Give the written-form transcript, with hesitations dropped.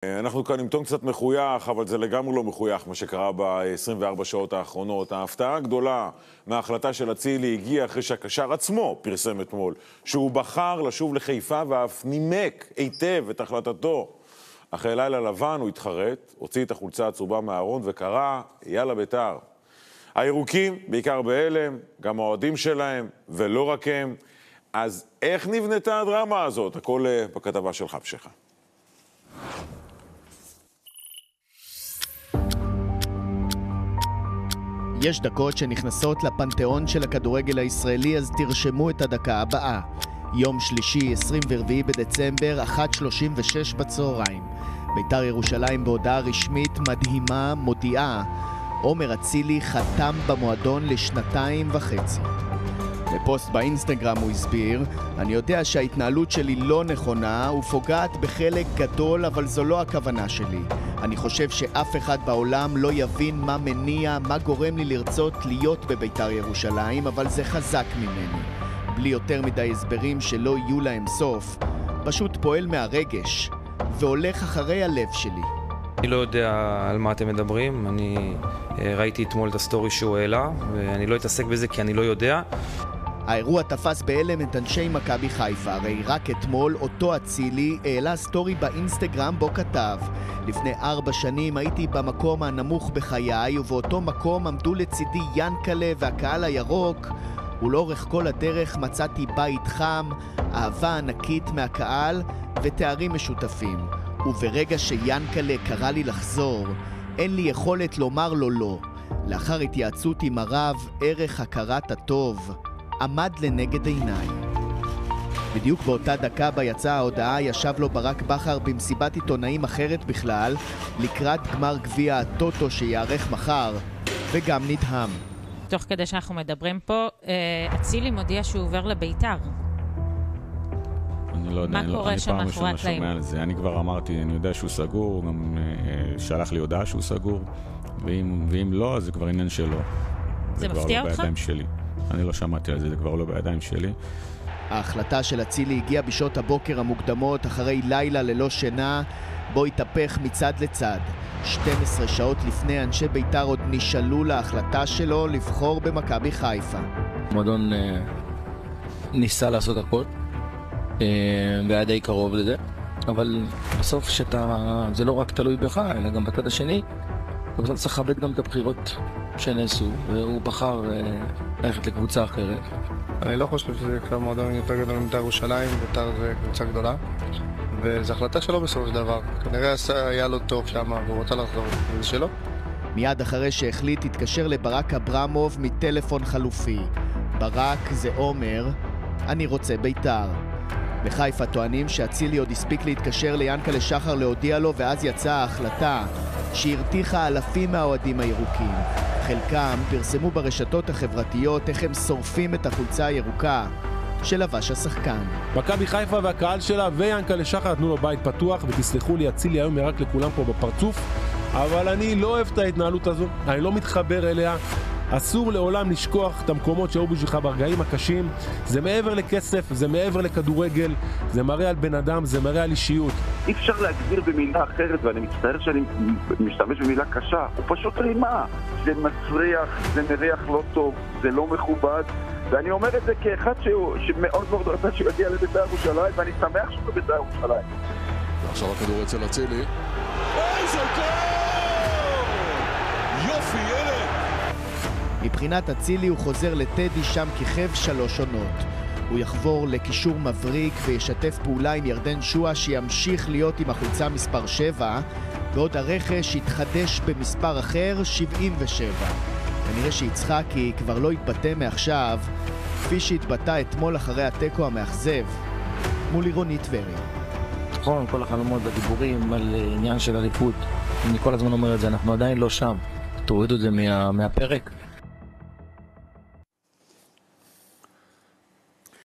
אנחנו כאן עם טון קצת מחוייך, אבל זה לגמרי לא מחוייך מה שקרה ב-24 שעות האחרונות. ההפתעה הגדולה מההחלטה של אצילי הגיעה אחרי שהקשר עצמו פרסם אתמול שהוא בחר לשוב לחיפה ואף נימק היטב את החלטתו. אחרי לילה לבן הוא התחרט, הוציא את החולצה הצהובה מהארון וקרא יאללה בית"ר. הירוקים, בעיקר בהלם, גם האוהדים שלהם ולא רק הם. אז איך נבנתה הדרמה הזאת? הכל בכתבה שלך פשחה. יש דקות שנכנסות לפנתיאון של הכדורגל הישראלי, אז תרשמו את הדקה הבאה. יום שלישי, 24 בדצמבר, 1:36 בצהריים. בית"ר ירושלים בהודעה רשמית מדהימה מודיעה, עומר אצילי חתם במועדון ל2.5 שנים. בפוסט באינסטגרם הוא הסביר, אני יודע שההתנהלות שלי לא נכונה ופוגעת בחלק גדול, אבל זו לא הכוונה שלי. אני חושב שאף אחד בעולם לא יבין מה מניע, מה גורם לי לרצות להיות בבית"ר ירושלים, אבל זה חזק ממני. בלי יותר מדי הסברים שלא יהיו להם סוף, פשוט פועל מהרגש והולך אחרי הלב שלי. אני לא יודע על מה אתם מדברים, אני ראיתי אתמול את הסטורי שהוא העלה, ואני לא אתעסק בזה כי אני לא יודע. האירוע תפס בהלם את אנשי מכבי חיפה, הרי רק אתמול אותו אצילי העלה סטורי באינסטגרם בו כתב, לפני 4 שנים הייתי במקום הנמוך בחיי, ובאותו מקום עמדו לצידי ינקלה והקהל הירוק, ולאורך כל הדרך מצאתי בית חם, אהבה ענקית מהקהל ותארים משותפים. וברגע שיאנקלה קרא לי לחזור, אין לי יכולת לומר לו לא. לאחר התייעצות עם הרב, ערך הכרת הטוב עמד לנגד עיניי. בדיוק באותה דקה בה יצאה ההודעה, ישב לו ברק בכר במסיבת עיתונאים אחרת בכלל, לקראת גמר גביע הטוטו שיערך מחר, וגם נדהם. תוך כדי שאנחנו מדברים פה, אצילי מודיע שהוא עובר לבית"ר. אני לא יודע, מה קורה שם מאחורי הקלעים? אני כבר אמרתי, אני יודע שהוא סגור, גם שלח לי הודעה שהוא סגור, ואם לא, אז זה כבר עניין שלו. זה מפתיע אותך? בידיים שלי. אני לא שמעתי על זה, זה כבר לא בידיים שלי. ההחלטה של אצילי הגיעה בשעות הבוקר המוקדמות, אחרי לילה ללא שינה, בו התהפך מצד לצד. 12 שעות לפני, אנשי בית"ר עוד נשאלו להחלטה שלו לבחור במכבי חיפה. המועדון ניסה לעשות הכל, והיה די קרוב לזה, אבל בסוף זה לא רק תלוי בך, אלא גם בצד השני, ובסוף צריך לכבד גם את הבחירות שנעשו, והוא בחר ללכת לקבוצה אחרת. אני לא חושב שזה כבר מועדון יותר גדול מבית"ר ירושלים, בית"ר זה קבוצה גדולה, וזו החלטה שלו בסופו של דבר. כנראה היה לו טוב שם, והוא רוצה לחזור, וזה שלו. מיד אחרי שהחליט, התקשר לברק אברמוב מטלפון חלופי. ברק זה עומר, אני רוצה בית"ר. בחיפה טוענים שאצילי עוד הספיק להתקשר ליענקלה שחר להודיע לו, ואז יצאה ההחלטה שהרתיחה אלפים מהאוהדים הירוקים. חלקם פרסמו ברשתות החברתיות איך הם שורפים את החולצה הירוקה שלבש השחקן. מכבי חיפה והקהל שלה ויענקלה שחר נתנו לו בית פתוח, ותסלחו לי, אצילי היום ירק לכולם פה בפרצוף, אבל אני לא אוהב את ההתנהלות הזו, אני לא מתחבר אליה. אסור לעולם לשכוח את המקומות שהיו בשבילך ברגעים הקשים. זה מעבר לכסף, זה מעבר לכדורגל, זה מראה על בן אדם, זה מראה על אישיות. אי אפשר להגדיר במילה אחרת, ואני מצטער שאני משתמש במילה קשה. הוא פשוט רימה. זה מסריח, זה מריח לא טוב, זה לא מכובד. ואני אומר את זה כאחד שמאוד מאוד רצה שיגיע לבית"ר ירושלים, ואני שמח שהוא בבית"ר ירושלים. עכשיו הכדור אצל אצילי. איזה גול! יופי, ילד! מבחינת אצילי הוא חוזר לטדי, שם כיכב 3 עונות. הוא יחבור לקישור מבריק וישתף פעולה עם ירדן שואה, שימשיך להיות עם החולצה מספר 7, ועוד הרכש יתחדש במספר אחר, 77. כנראה שיצחקי כבר לא יתבטא מעכשיו, כפי שהתבטא אתמול אחרי התיקו המאכזב מול עירוני טבריה. נכון, כל החלומות והדיבורים על עניין של אליפות, אני כל הזמן אומר את זה, אנחנו עדיין לא שם. תורידו את זה מהפרק.